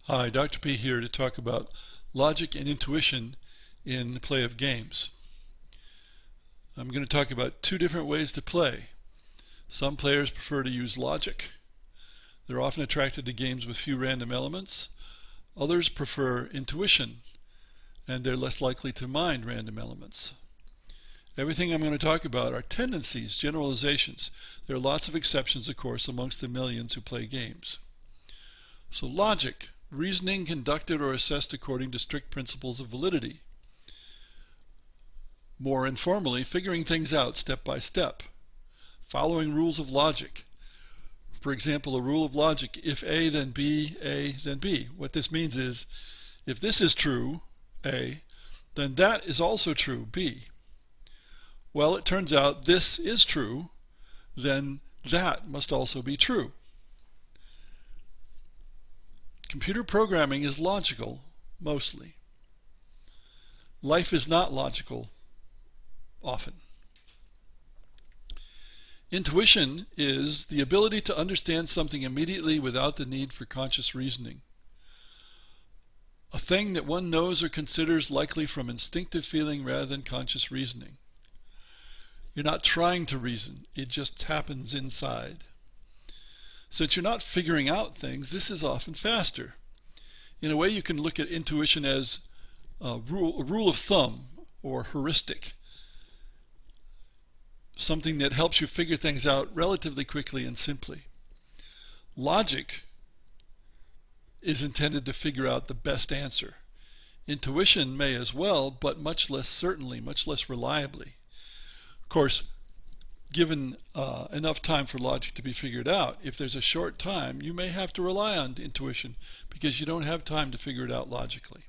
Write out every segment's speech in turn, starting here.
Hi, Dr. P here to talk about logic and intuition in the play of games. I'm going to talk about two different ways to play. Some players prefer to use logic. They're often attracted to games with few random elements. Others prefer intuition, and they're less likely to mind random elements. Everything I'm going to talk about are tendencies, generalizations. There are lots of exceptions, of course, amongst the millions who play games. So logic. Reasoning conducted or assessed according to strict principles of validity. More informally, figuring things out step by step. Following rules of logic. For example, a rule of logic, if A then B, A then B. What this means is, if this is true, A, then that is also true, B. Well, it turns out this is true, then that must also be true. Computer programming is logical, mostly. Life is not logical, often. Intuition is the ability to understand something immediately without the need for conscious reasoning. A thing that one knows or considers likely from instinctive feeling rather than conscious reasoning. You're not trying to reason, it just happens inside. Since you're not figuring out things, this is often faster. In a way, you can look at intuition as a rule of thumb or heuristic, something that helps you figure things out relatively quickly and simply. Logic is intended to figure out the best answer. Intuition may as well, but much less certainly, much less reliably. Of course, given enough time for logic to be figured out, if there's a short time, you may have to rely on intuition because you don't have time to figure it out logically.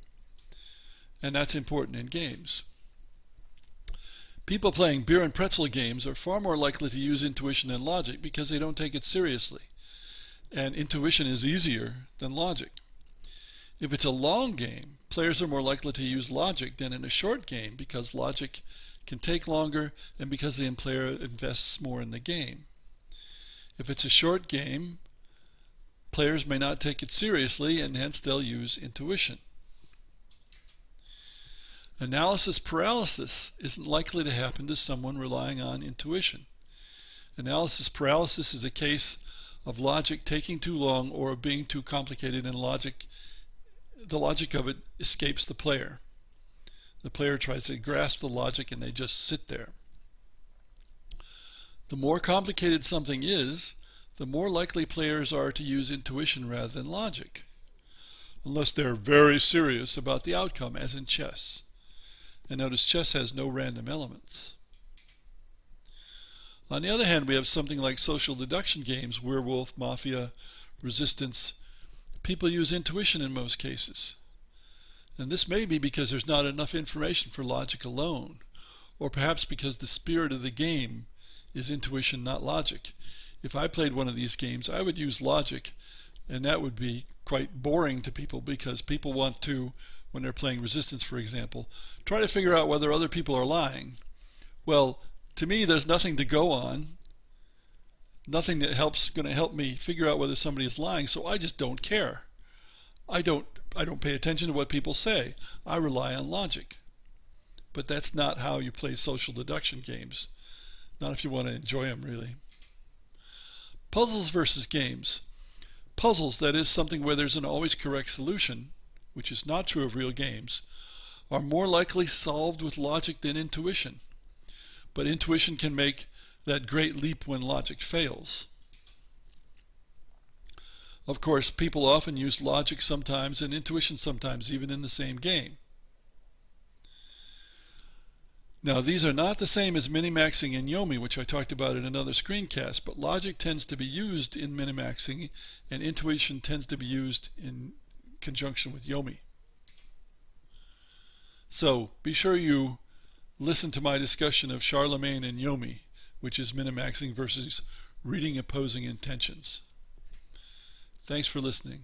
And that's important in games. People playing beer and pretzel games are far more likely to use intuition than logic because they don't take it seriously. And intuition is easier than logic. If it's a long game, players are more likely to use logic than in a short game because logic can take longer and because the player invests more in the game. If it's a short game, players may not take it seriously and hence they'll use intuition. Analysis paralysis isn't likely to happen to someone relying on intuition. Analysis paralysis is a case of logic taking too long or being too complicated, and the logic of it escapes the player. The player tries to grasp the logic and they just sit there. The more complicated something is, the more likely players are to use intuition rather than logic, unless they're very serious about the outcome, as in chess. And notice chess has no random elements. On the other hand, we have something like social deduction games, werewolf, mafia, resistance. People use intuition in most cases. And this may be because there's not enough information for logic alone, or perhaps because the spirit of the game is intuition, not logic. If I played one of these games, I would use logic, and that would be quite boring to people because people want to, when they're playing resistance, for example, try to figure out whether other people are lying. Well, to me, there's nothing to go on, nothing that going to help me figure out whether somebody is lying, so I just don't care. I don't pay attention to what people say. I rely on logic. But that's not how you play social deduction games. Not if you want to enjoy them, really. Puzzles versus games. Puzzles, that is, something where there's an always correct solution, which is not true of real games, are more likely solved with logic than intuition. But intuition can make that great leap when logic fails. Of course, people often use logic sometimes and intuition sometimes, even in the same game. Now, these are not the same as minimaxing and Yomi, which I talked about in another screencast, but logic tends to be used in minimaxing and intuition tends to be used in conjunction with Yomi. So, be sure you listen to my discussion of Charlemagne and Yomi, which is minimaxing versus reading opposing intentions. Thanks for listening.